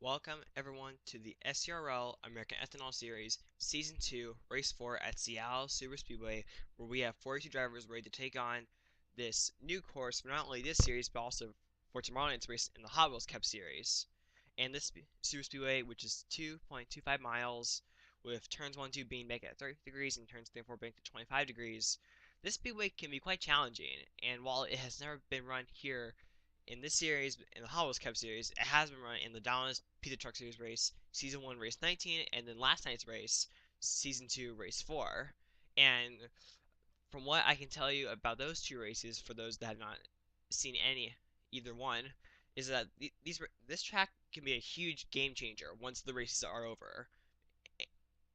Welcome everyone to the SERL American Ethanol Series Season 2 Race 4 at Seattle Super Speedway, where we have 42 drivers ready to take on this new course for not only this series but also for tomorrow night's race in the Hot Wheels Cup Series. And this Super Speedway, which is 2.25 miles, with turns 1 and 2 being banked at 30 degrees and turns 3 and 4 banked at 25 degrees, this speedway can be quite challenging, and while it has never been run here in this series, in the Hot Wheels Cup series, it has been run in the Dallas Pizza Truck Series race, Season 1 Race 19, and then last night's race, Season 2 Race 4. And from what I can tell you about those two races, for those that have not seen either one, is that this track can be a huge game changer once the races are over.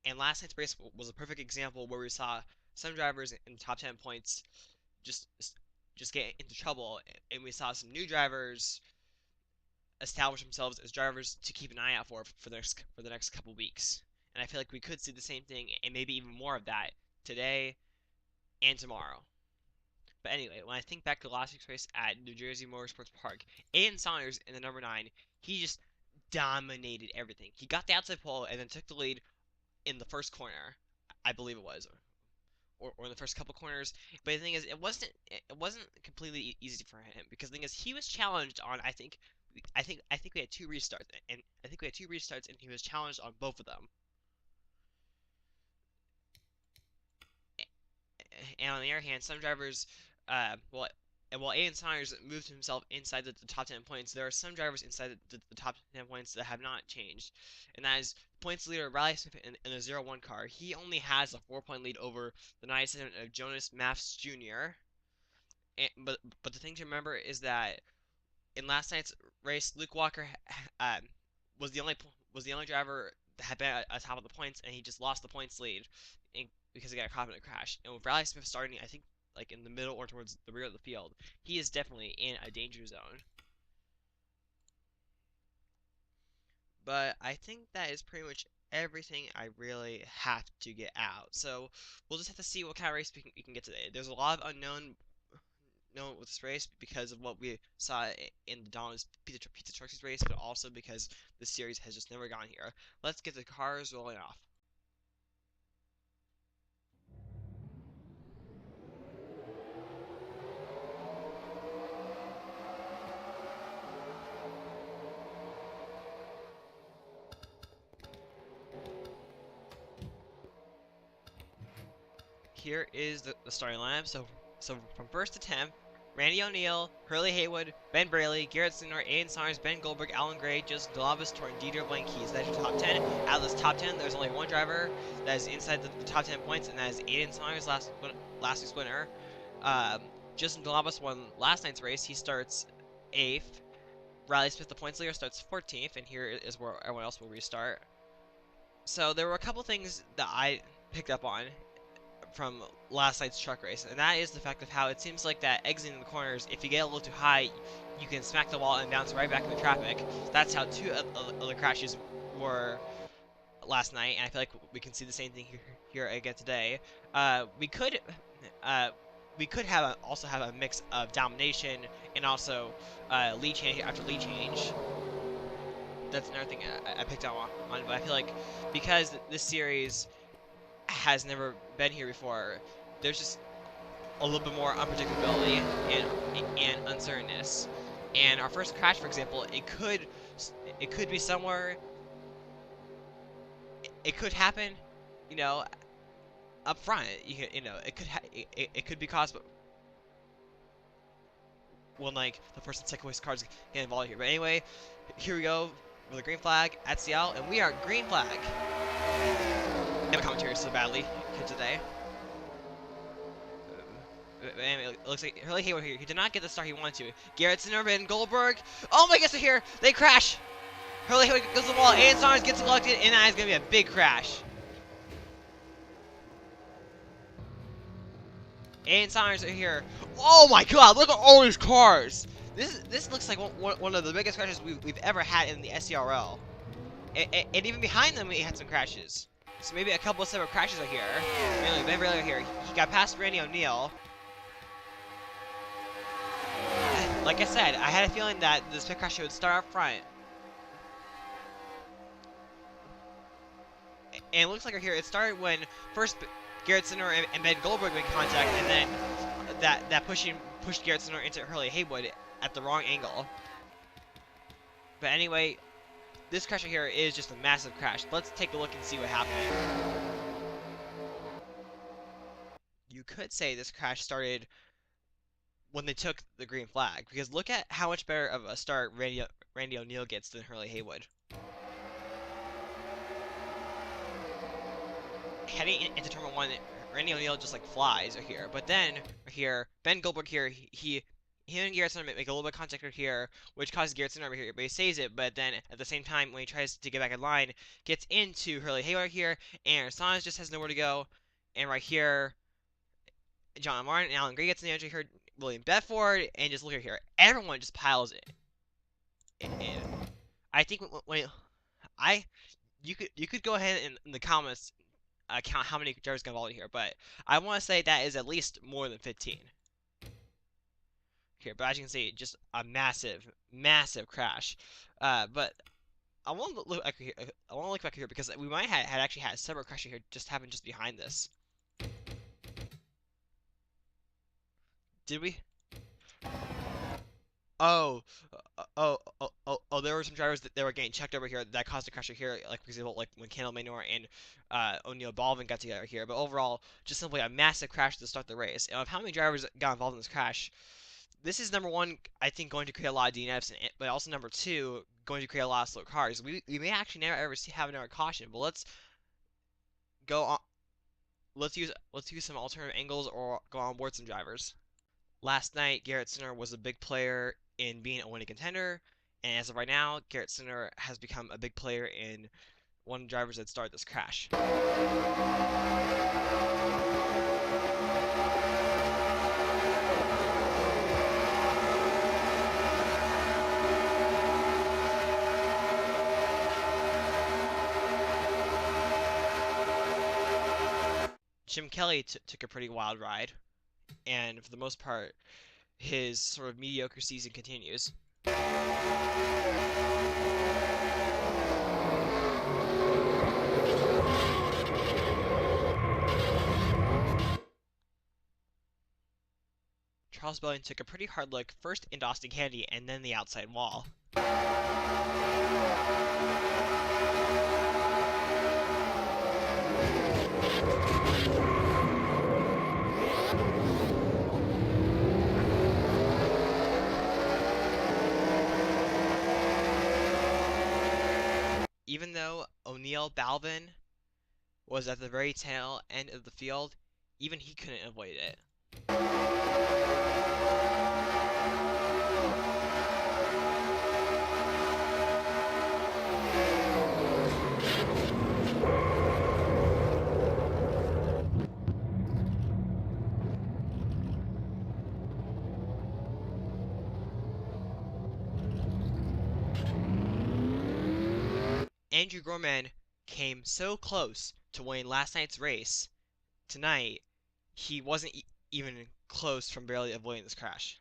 And last night's race was a perfect example where we saw some drivers in the top 10 points just just get into trouble, and we saw some new drivers establish themselves as drivers to keep an eye out for the next couple weeks. And I feel like we could see the same thing and maybe even more of that today and tomorrow. But anyway, when I think back to last week's race at New Jersey Motorsports Park, Aiden Saunders in the number 9, he just dominated everything. He got the outside pole and then took the lead in the first corner, I believe it was, or in the first couple corners. But the thing is, it wasn't completely easy for him, because the thing is, he was challenged on I think we had two restarts, and he was challenged on both of them. And on the other hand, some drivers, well, and while Aiden Saunders moved himself inside the top 10 points, there are some drivers inside the top 10 points that have not changed. And that is points leader Riley Smith in the 0-1 car. He only has a 4-point lead over the 97 of Jonas Maths Jr. But the thing to remember is that in last night's race, Luke Walker was the only driver that had been at top of the points, and he just lost the points lead because he got caught in a crash. And with Riley Smith starting, I think, like in the middle or towards the rear of the field, he is definitely in a danger zone. But I think that is pretty much everything I really have to get out. So we'll just have to see what kind of race we can get today. There's a lot of unknown with this race because of what we saw in the Donald's Pizza Trucks race, but also because the series has just never gone here. Let's get the cars rolling off. Here is the starting lineup. So from first to 10th, Randy O'Neal, Hurley Haywood, Ben Braley, Garrett Sinor, Aiden Saunders, Ben Goldberg, Alan Gray, Joseph Delavis, Torn, Dieter Blankeys. That's your top 10. Out of this top 10, there's only one driver that is inside the top 10 points, and that is Aiden Saunders, last week's winner. Justin Delavis won last night's race. He starts 8th. Riley Smith, the points leader, starts 14th, and here is where everyone else will restart. So there were a couple things that I picked up on from last night's truck race, and that is the fact of how it seems like that exiting the corners, if you get a little too high, you can smack the wall and bounce right back into traffic. That's how two of the crashes were last night, and I feel like we can see the same thing here again today. We could also have a mix of domination and also lead change after lead change. That's another thing I picked up on, but I feel like because this series has never been here before, there's just a little bit more unpredictability and uncertainness. And our first crash, for example, it could be somewhere. It could happen, up front. It could be caused when like the first and second place cars get involved here. But anyway, here we go with a green flag at Seattle, and we are green flag. The commentary so badly today. Anyway, it looks like Hurley Haywood here. He did not get the start he wanted to. Garrett Sinor and Goldberg. Oh my goodness, they're here. They crash. Hurley Haywood goes to the wall. Aiden Saunders gets collected, and that is going to be a big crash. Aiden Saunders are here. Oh my god, look at all these cars. This looks like one of the biggest crashes we've ever had in the SERL. And even behind them, we had some crashes. So maybe a couple of separate crashes are here. Anyway, Ben Braley here. He got past Randy O'Neal. Like I said, I had a feeling that this pit crash would start up front. And it looks like right here, it started when first Garrett Sinner and Ben Goldberg made contact, and then that pushed Garrett Sinner into Hurley Haywood at the wrong angle. But anyway, this crash right here is just a massive crash. Let's take a look and see what happened. You could say this crash started when they took the green flag, because look at how much better of a start Randy O'Neal gets than Hurley Haywood. Heading into turn 1, Randy O'Neal just like flies right here. But then right here, Ben Goldberg here, he and Garrett Sinner make a little bit of contact right here, which causes Garrett Sinner over here, but he saves it. But then at the same time, when he tries to get back in line, gets into Hurley Haywood here, and Saunders just has nowhere to go. And right here, John Martin and Alan Gray gets in the entry here, William Bedford, and just look at here, everyone just piles in. I think when you could go ahead in the comments count how many drivers got involved here, but I want to say that is at least more than 15. Here, but as you can see, just a massive crash. But I want to look back here. I want to look back here because we might had actually had several crashes here just happen just behind this. Did we? Oh, there were some drivers that were getting checked over here that caused a crash here, like for example, like when Kendall Maynor and O'Neal Baldwin got together here. But overall, just simply a massive crash to start the race. And of how many drivers got involved in this crash, this is number one, I think, going to create a lot of DNFs, but also number two, going to create a lot of slow cars. We may actually never ever have another caution. But let's go on. Let's use some alternative angles or go on board some drivers. Last night, Garrett Sinner was a big player in being a winning contender, and as of right now, Garrett Sinner has become a big player in one of the drivers that started this crash. Jim Kelly took a pretty wild ride, and for the most part, his sort of mediocre season continues. Charles Bellion took a pretty hard look first into Austin Candy and then the outside wall. Even though O'Neal Baldwin was at the very tail end of the field, even he couldn't avoid it. Andrew Gorman came so close to winning last night's race. Tonight, he wasn't even close from barely avoiding this crash.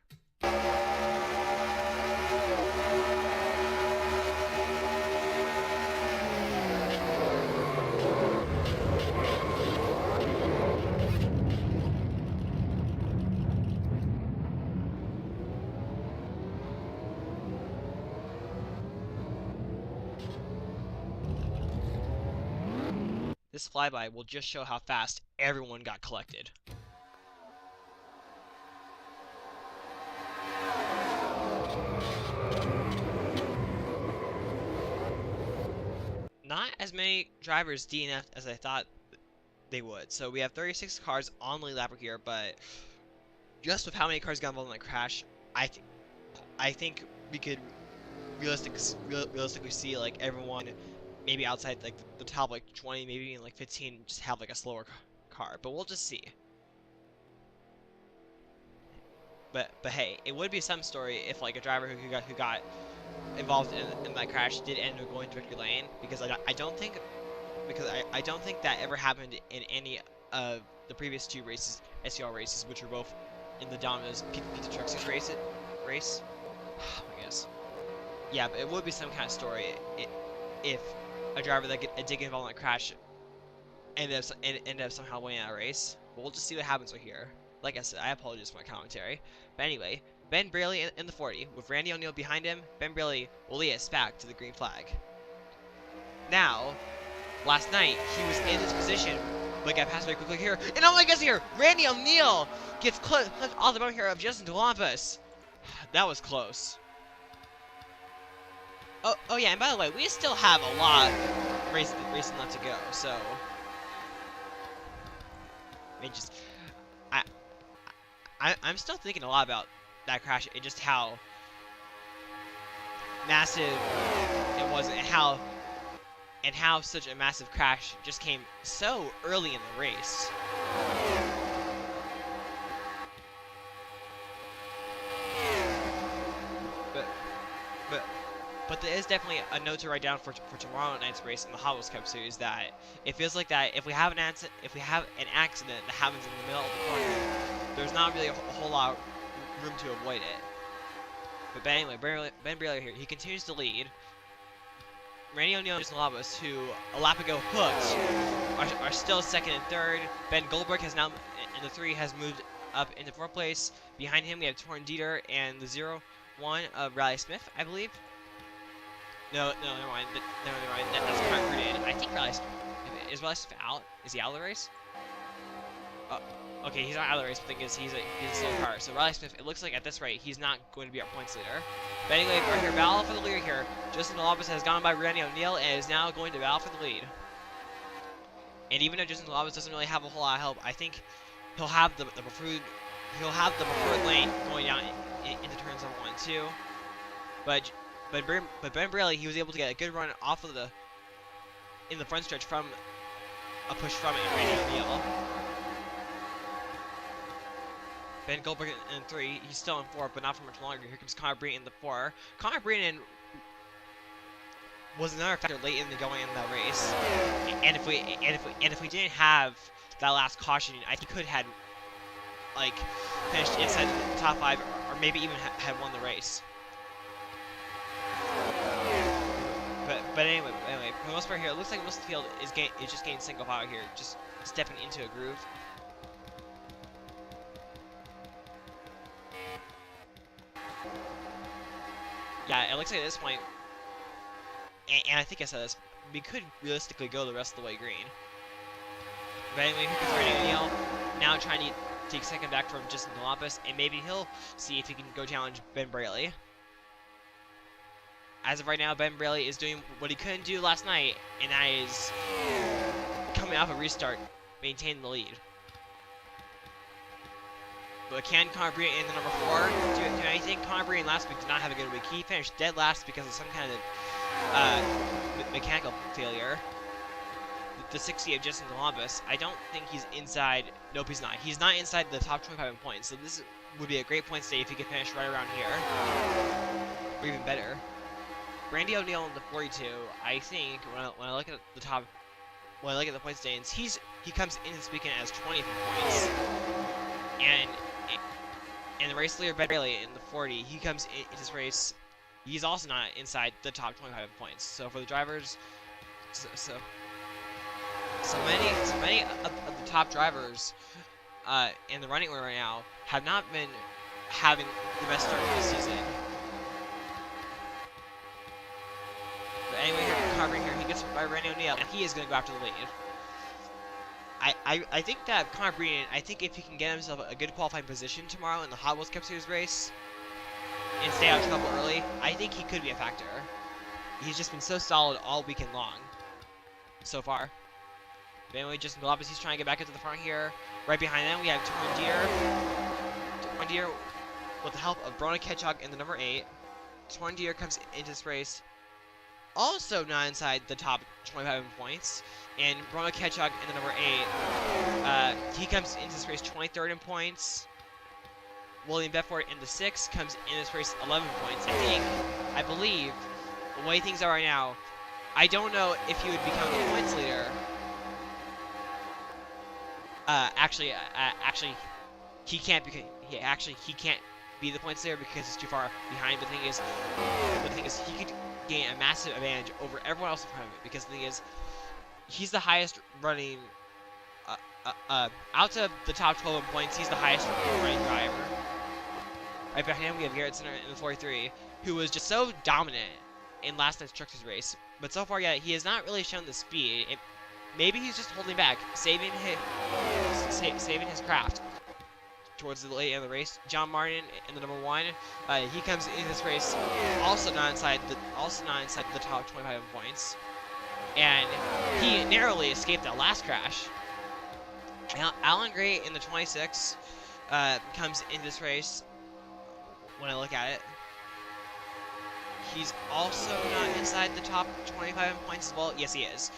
This flyby will just show how fast everyone got collected. Not as many drivers DNF'd as I thought they would. So we have 36 cars on the lead lap here, but just with how many cars got involved in the crash, I think we could realistically see like everyone maybe outside like the top like 20, maybe even like 15, just have like a slower car. But we'll just see. But hey, it would be some story if like a driver who got involved in that crash did end up going to victory lane, because I don't think that ever happened in any of the previous two races, SERL races, which were both in the Domino's Pizza Trucks race. I guess. Yeah, but it would be some kind of story if a driver that did get involved in that crash ended up somehow winning that race. But we'll just see what happens right here. Like I said, I apologize for my commentary. But anyway, Ben Braley in the 40 with Randy O'Neal behind him. Ben Braley will lead us back to the green flag. Now, last night he was in this position, but got passed very quickly here. And oh my gosh, here Randy O'Neal gets clipped off the bump here of Justin Delampus. That was close. Oh yeah, and by the way, we still have a lot of racing left to go, so I'm still thinking a lot about that crash and just how massive it was, and how such a massive crash just came so early in the race. But there is definitely a note to write down for tomorrow night's race in the Hot Wheels Cup Series, that it feels like that if we have an accident that happens in the middle of the corner, there's not really a whole lot of room to avoid it. But anyway, Ben Braley here, he continues to lead. Randy O'Neal and Justin Delampus, who a lap ago hooked, are still second and third. Ben Goldberg has now, in the 3, has moved up into 4th place. Behind him, we have Torrin Dieter and the 0-1 of Riley Smith, I believe. No, never mind. That's Connor Breen. I think Riley Smith. Is Riley Smith out? Is he out of the race? Okay, he's not out of the race, but the thing is, he's a slow car. So Riley Smith, it looks like at this rate, he's not going to be our points leader. But anyway, right here, battle for the leader here. Justin Delampus has gone by Randy O'Neal and is now going to battle for the lead. And even if Justin Delampus doesn't really have a whole lot of help, I think he'll have the preferred lane going down into turns 1 and 2. But Ben Braley, he was able to get a good run off of in the front stretch from a push from Randy O'Neal. Ben Goldberg in 3, he's still in 4, but not for much longer. Here comes Connor Breen in the 4. Connor Breen was another factor late in the going in that race. And if we didn't have that last caution, I think he could have finished inside the top 5, or maybe even had won the race. But anyway, for the most part here, it looks like most of the field is just getting single file here, just stepping into a groove. Yeah, it looks like at this point, and I think I said this, we could realistically go the rest of the way green. But anyway, here comes Randy O'Neal, now trying to take second back from Justin Delampus, and maybe he'll see if he can go challenge Ben Braley. As of right now, Ben Braley is doing what he couldn't do last night, and that is coming off a restart, maintaining the lead. But can Connor Breen in the number 4 do anything? Connor Breen last week did not have a good week. He finished dead last because of some kind of mechanical failure. The 60 of Justin Delampus, I don't think he's inside. Nope, he's not. He's not inside the top 25 in points. So this would be a great point stay if he could finish right around here, or even better. Randy O'Neal in the 42, I think when I look at the top, when I look at the point standings, he comes in this weekend as 20th in points, and the race leader Ben Braley in the 40, he comes in this race, he's also not inside the top 25 in points. So for the drivers, so many of the top drivers in the running order right now have not been having the best start of the season. But anyway, here Connor here, he gets by Randy O'Neal, and he is going to go after the lead. I think that Connor Breen, I think if he can get himself a good qualifying position tomorrow in the Hot Wheels Cup Series race and stay out of trouble early, I think he could be a factor. He's just been so solid all weekend long so far. But anyway, Justin Delampus, he's trying to get back into the front here. Right behind them, we have Torrin Dieter with the help of Brona Ketchuk in the number 8. Torrin Dieter comes into this race also not inside the top 25 in points, and Brona Ketchuk in the number 8, he comes into this race 23rd in points. William Bedford in the 6 comes in this race 11 points. I believe, the way things are right now, I don't know if he would become the points leader. Actually, he can't be the points leader because he's too far behind. But the thing is, he could gain a massive advantage over everyone else in front of him, because the thing is, he's the highest running out to the top 12 in points, he's the highest ranked driver. Right behind him, we have Garrett Center in the 43, who was just so dominant in last night's Truckers race. But so far, yeah, he has not really shown the speed. Maybe he's just holding back, saving his craft towards the late end of the race. John Martin in the number 1, he comes in this race also not inside the top 25 in points, and he narrowly escaped that last crash. Alan Gray in the 26 comes into this race. When I look at it, he's also not inside the top 25 in points as well. Yes, he is.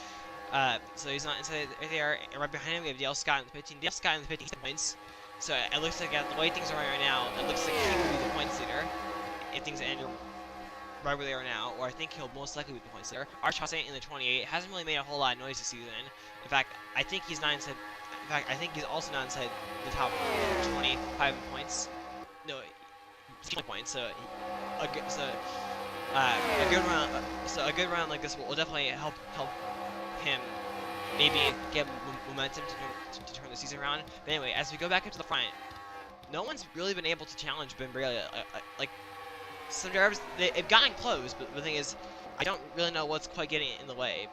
So he's not inside there. And right behind him, we have Dale Scott in the 15. Dale Scott in the 15 points. So it looks like the way things are right now, it looks like he will be the points leader if things end right where they are now. Or I think he'll most likely be the points leader. Arch Hossain in the 28 hasn't really made a whole lot of noise this season. In fact, I think he's not inside. In fact, I think he's also not inside the top 25 in points. No, 20 points. So a good round like this will definitely help him maybe get momentum to turn the season around. But anyway, as we go back into the front, no one's really been able to challenge Ben Braley. Like some drivers, they've gotten close, but the thing is, I don't really know what's quite getting in the way.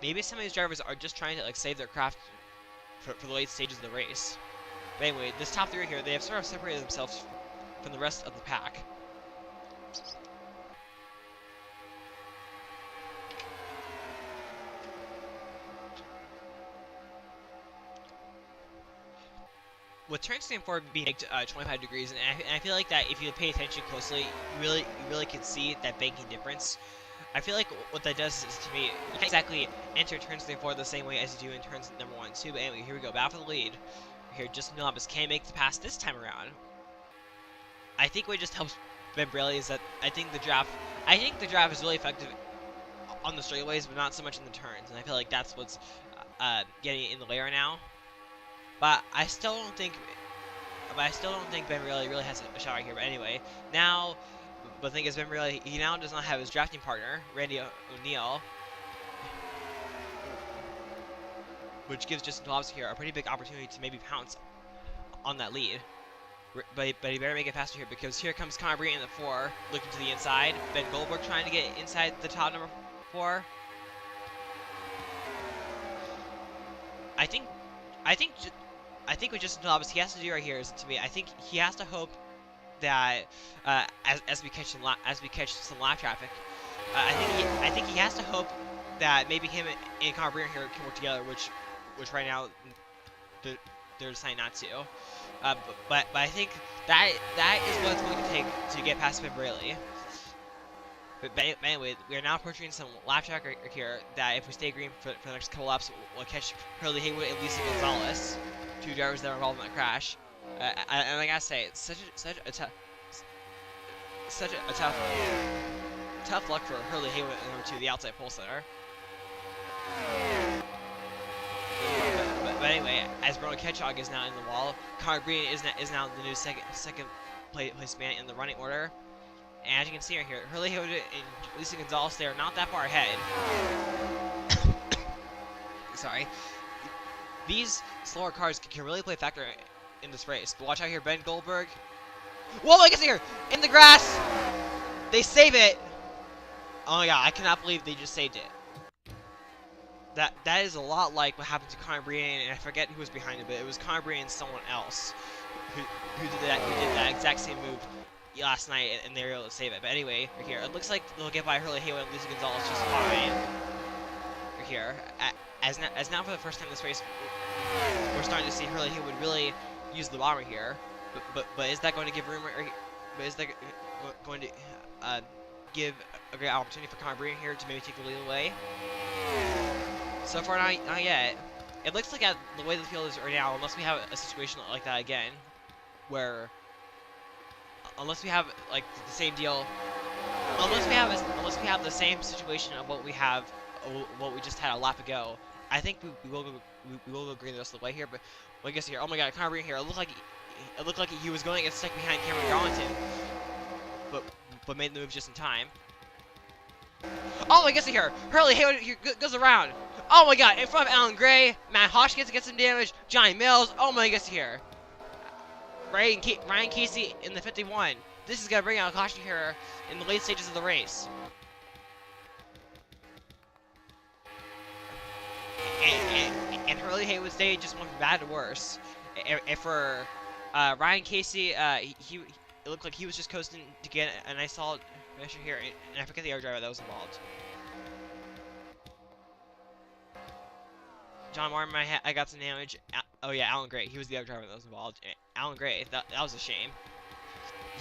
Maybe some of these drivers are just trying to like save their craft for the late stages of the race. But anyway, this top 3 here, they have sort of separated themselves from the rest of the pack. With turn 3 and 4 being 25 degrees, and I feel like that if you pay attention closely, you really can see that banking difference. I feel like what that does is, to me, you can't exactly enter turns 3 and 4 the same way as you do in turns number 1 and 2. But anyway, here we go, battle for the lead. Here, Justin Nobbs can't make the pass this time around. I think what just helps Ben Braley is that I think the draft is really effective on the straightaways, but not so much in the turns. And I feel like that's what's getting in the way right now. But I still don't think Ben Braley really has a shot right here. But anyway, now the thing is, Ben Braley, he now does not have his drafting partner, Randy O'Neill, which gives Justin Nobbs here a pretty big opportunity to maybe pounce on that lead. But he better make it faster here, because here comes Connor Breen in the 4, looking to the inside. Ben Goldberg trying to get inside the top number 4. I think what Justin Nobbs he has to do right here is, to me, I think he has to hope that as we catch some lap traffic, I think he has to hope that maybe him and Connor Breen here can work together, which right now they're deciding not to. But I think that is what it's going to take to get past Ben Braley. But anyway, we are now approaching some lap track right here that if we stay green for the next couple laps, we'll catch Hurley Haywood and Lisa Gonzalez, 2 drivers that are involved in that crash. And I gotta say, it's such a tough luck for Hurley Haywood in number 2, the outside pole center. But anyway, as Bruno Ketchog is now in the wall, Connor Breen is now the new second place man in the running order. And as you can see right here, Hurley Haywood and Lisa Gonzalez, they are not that far ahead. Sorry. These slower cars can really play a factor in this race. But watch out here, Ben Goldberg. Whoa, I guess here! In the grass! They save it! Oh my god, I cannot believe they just saved it. That is a lot like what happened to Connor Breen, and I forget who was behind it, but it was Connor Breen and someone else who did that exact same move last night, and they were able to save it. But anyway, right here, it looks like they'll get by Hurley Haywood and Lisa Gonzalez just fine. Right here, as now for the first time in this race, we're starting to see Hurley Haywood really use the bomber here. But is that going to give room? But is that going to give a great opportunity for Connor Breen here to maybe take the lead away? So far, not yet. It looks like the way the field is right now, unless we have a situation like that again, where unless we have like the same deal, unless we have the same situation of what we just had a lap ago, I think we will go green the rest of the way here. But I guess here, oh my god, Connor Breen here. It looked like he was going to get stuck behind Cameron Darlington, but made the move just in time. Oh, I guess here, Hurley Haywood goes around. Oh my god, in front of Alan Gray, Matt Hoskins gets some damage, Johnny Mills, oh my god, here. Ryan Casey in the 51. This is going to bring out a caution here in the late stages of the race. And Hurley Haywood's day just went from bad to worse. And for Ryan Casey, it looked like he was just coasting to get a nice solid measure here. And I forget the air driver that was involved. John Martin, I got some damage. Oh yeah, Alan Gray. He was the other driver that was involved. Alan Gray, that was a shame.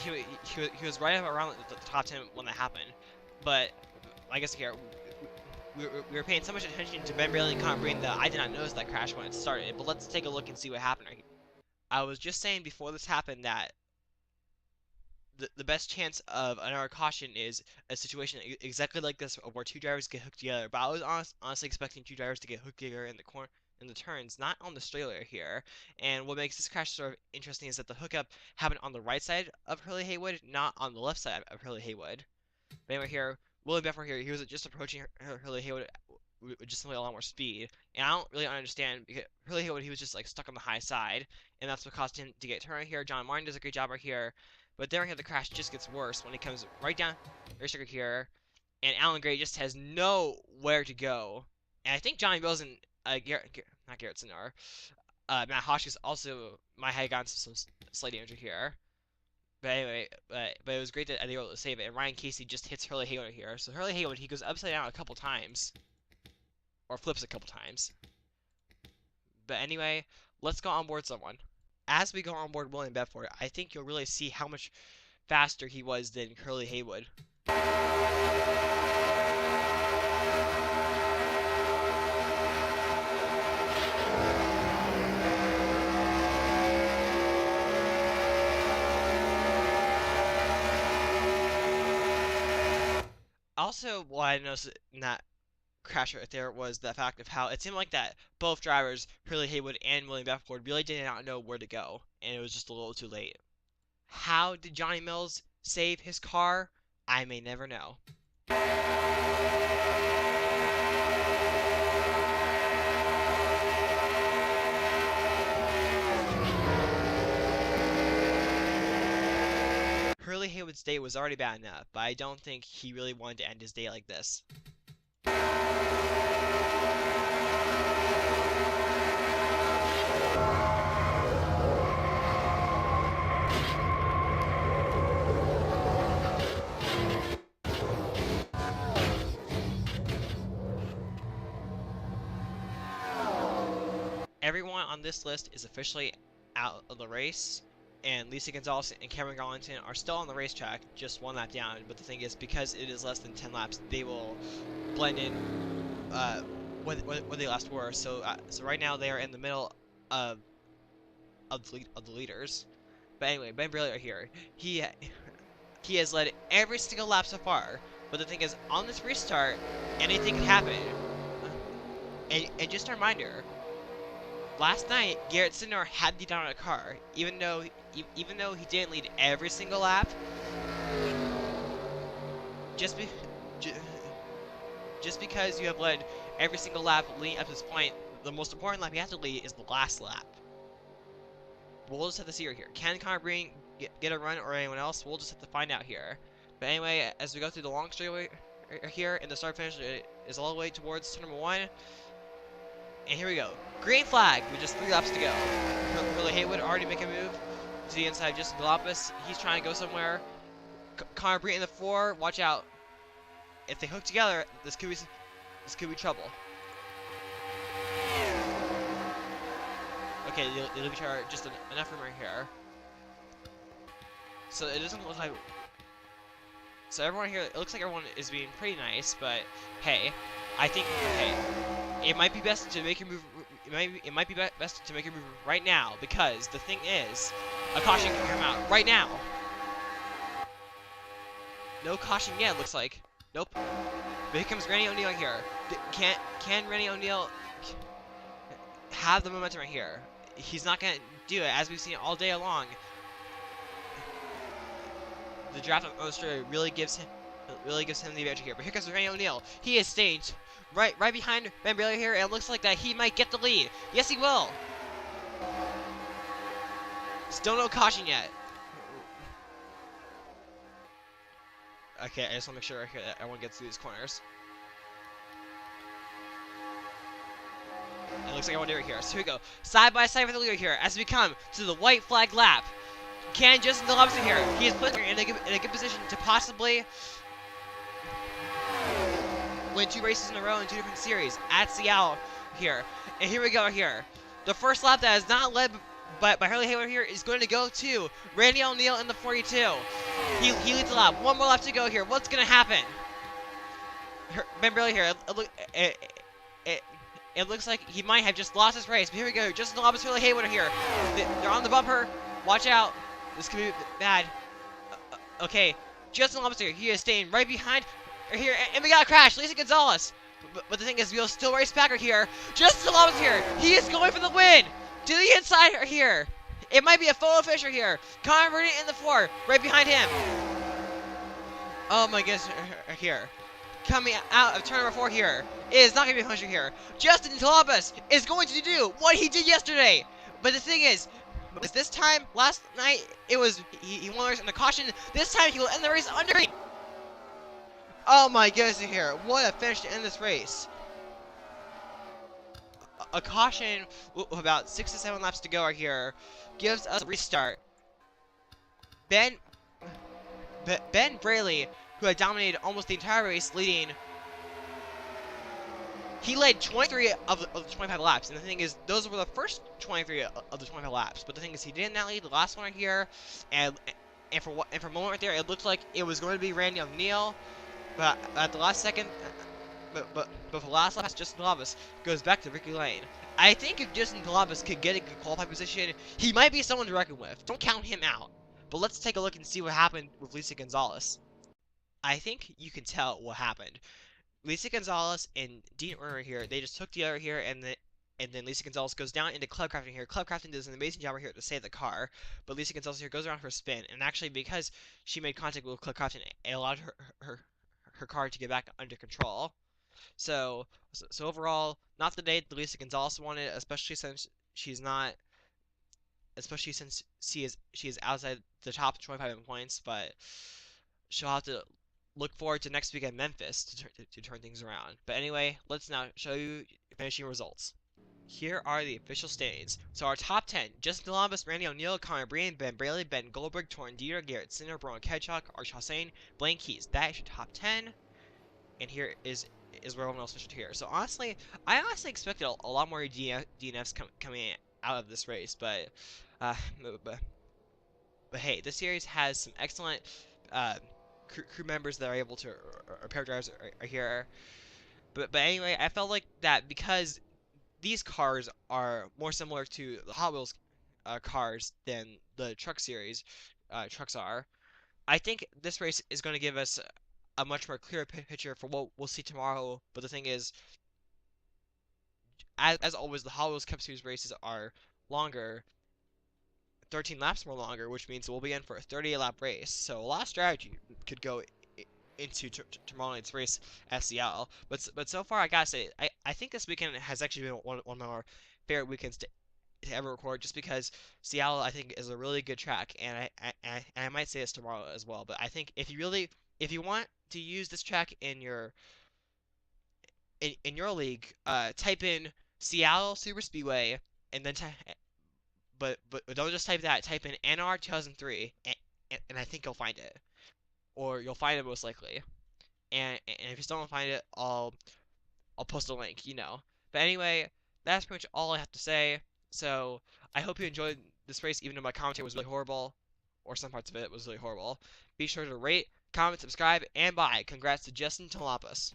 He was right up around the top 10 when that happened. But I guess here we were paying so much attention to Ben Bailey and Connor Breen that I did not notice that crash when it started. But let's take a look and see what happened right here. I was just saying before this happened that the best chance of another caution is a situation exactly like this where two drivers get hooked together. But I was honestly expecting two drivers to get hooked together in the turns, not on the straightaway here. And what makes this crash sort of interesting is that the hookup happened on the right side of Hurley Haywood, not on the left side of Hurley Haywood. But anyway, here, Willie Beffer here, he was just approaching Hurley Haywood with just simply a lot more speed. And I don't really understand, because Hurley Haywood, he was just like stuck on the high side, and that's what caused him to get turned here. John Martin does a great job right here. But there here, the crash just gets worse when he comes right down the circuit here, and Alan Gray just has nowhere to go. And I think Johnny Mills and not Garrett Sinar, Matt Hoskins also might have gotten some slight danger here. But anyway, but it was great that they were able to save it. And Ryan Casey just hits Hurley Haywood here. So Hurley Haywood, he goes upside down a couple times, or flips a couple times. But anyway, let's go on board someone. As we go on board William Bedford, I think you'll really see how much faster he was than Hurley Haywood. Also, what I noticed in that crash right there was the fact of how it seemed like that both drivers, Hurley Haywood and William Bedford, really did not know where to go, and it was just a little too late. How did Johnny Mills save his car? I may never know. Hurley Haywood's day was already bad enough, but I don't think he really wanted to end his day like this. Everyone on this list is officially out of the race, and Lisa Gonzalez and Cameron Garlington are still on the racetrack, just one lap down. But the thing is, because it is less than 10 laps, they will blend in what they last were. So right now they are in the middle of the leaders. But anyway, Ben Bailey are here. He has led every single lap so far. But the thing is, on this restart, anything can happen. And just a reminder. Last night, Garrett Sinor had the down on a car, even though he didn't lead every single lap. Just because you have led every single lap leading up to this point, the most important lap you have to lead is the last lap. We'll just have to see right here. Can Connor Breen get a run or anyone else? We'll just have to find out here. But anyway, as we go through the long straightaway here, and the start finish is all the way towards turn number 1. And here we go. Green flag with just 3 laps to go. Hurley Haywood already making a move to the inside. Justin Galapis, he's trying to go somewhere. Connor Breen in the 4. Watch out. If they hook together, this could be trouble. Okay, they leave each other just enough room right here. So it doesn't look like. So everyone here, it looks like everyone is being pretty nice, but hey, I think it might be best to make your move. It might be best to make your move right now, because the thing is, a caution can come out right now. No caution yet, looks like. Nope. But here comes Randy O'Neal here. Can Randy O'Neal have the momentum right here? He's not gonna do it, as we've seen all day long. The draft on Australia really gives It really gives him the advantage here. But here comes Randy O'Neal. He is staying right behind Ben Bailey here, and it looks like that he might get the lead. Yes, he will. Still no caution yet. Okay, I just want to make sure that everyone gets through these corners. It looks like everyone did it here. So here we go. Side by side for the leader here as we come to the white flag lap. Can Justin DeLobster here? He is put in a good position to possibly win 2 races in a row in 2 different series at Seattle here. And here we go here. The first lap that is not led by Harley Hayward here is going to go to Randy O'Neal in the 42. He leads the lap. 1 more lap to go here. What's going to happen? Ben Bailey here. It looks like he might have just lost his race. But here we go. Justin DeLobster, Harley Hayward here. They're on the bumper. Watch out. This could be bad. Okay. Justin DeLobster, he is staying right behind here. And we got a crash. Lisa Gonzalez. But the thing is, we'll still race back here. Justin DeLobster here. He is going for the win. To the inside here. It might be a photo fisher here. Connor Brady in the 4. Right behind him. Oh my goodness. Here. Coming out of turn number 4 here. It is not going to be a pusher here. Justin DeLobster is going to do what he did yesterday. But the thing is, this time, last night, it was, he won the race under caution. This time, he will end the race under. Oh my goodness here. What a finish to end this race. A caution with about 6 to 7 laps to go right here gives us a restart. Ben Braley, who had dominated almost the entire race, he led 23 of the 25 laps, and the thing is, those were the first 23 of the 25 laps. But the thing is, he did not lead the last one right here, and for a moment right there, it looked like it was going to be Randy O'Neal, but at the last second. But for the last lap, Justin DeLobster goes back to Ricky Lane. I think if Justin DeLobster could get a good qualifying position, he might be someone to reckon with. Don't count him out. But let's take a look and see what happened with Lisa Gonzalez. I think you can tell what happened. Lisa Gonzalez and Dean Urner here, they just took the other here, and then Lisa Gonzalez goes down into Club Crafting here. Club Crafting does an amazing job right here to save the car, but Lisa Gonzalez here goes around for a spin, and actually because she made contact with Club Crafting, it allowed her car to get back under control. So overall, not the day that Lisa Gonzalez wanted, especially since she is outside the top 25 in points. But she'll have to look forward to next week at Memphis to turn things around. But anyway, let's now show you finishing results. Here are the official standings. So our top 10: Justin DeLobster, Randy O'Neal, Connor Breen, Ben Braley, Ben Goldberg, Torrin Dieter, Garrett Sinner, Brian Kedchuk, Arch Hossain, Blaine Keys. That is your top 10. And here is where everyone else finished here. So honestly, I honestly expected a lot more DNFs coming out of this race, but hey, this series has some excellent crew members that are able to, or pair drivers are here. But anyway, I felt like that because these cars are more similar to the Hot Wheels cars than the truck series trucks are. I think this race is going to give us a much more clear picture for what we'll see tomorrow. But the thing is, as always, the Hot Wheels Cup Series races are longer, 13 laps more longer, which means we'll be in for a 38-lap race. So a lot of strategy could go into tomorrow night's race at Seattle. But so far, I gotta say, I think this weekend has actually been one of our favorite weekends to ever record, just because Seattle, I think, is a really good track, and I might say this tomorrow as well. But I think if you want to use this track in your league, type in Seattle Super Speedway, and then but don't just type that. Type in NR 2003, and I think you'll find it, or you'll find it most likely. And if you still don't find it, I'll post a link, you know. But anyway, that's pretty much all I have to say. So I hope you enjoyed this race, even though my commentary was really horrible, or some parts of it was really horrible. Be sure to rate, comment, subscribe, and buy. Congrats to Justin DeLobster.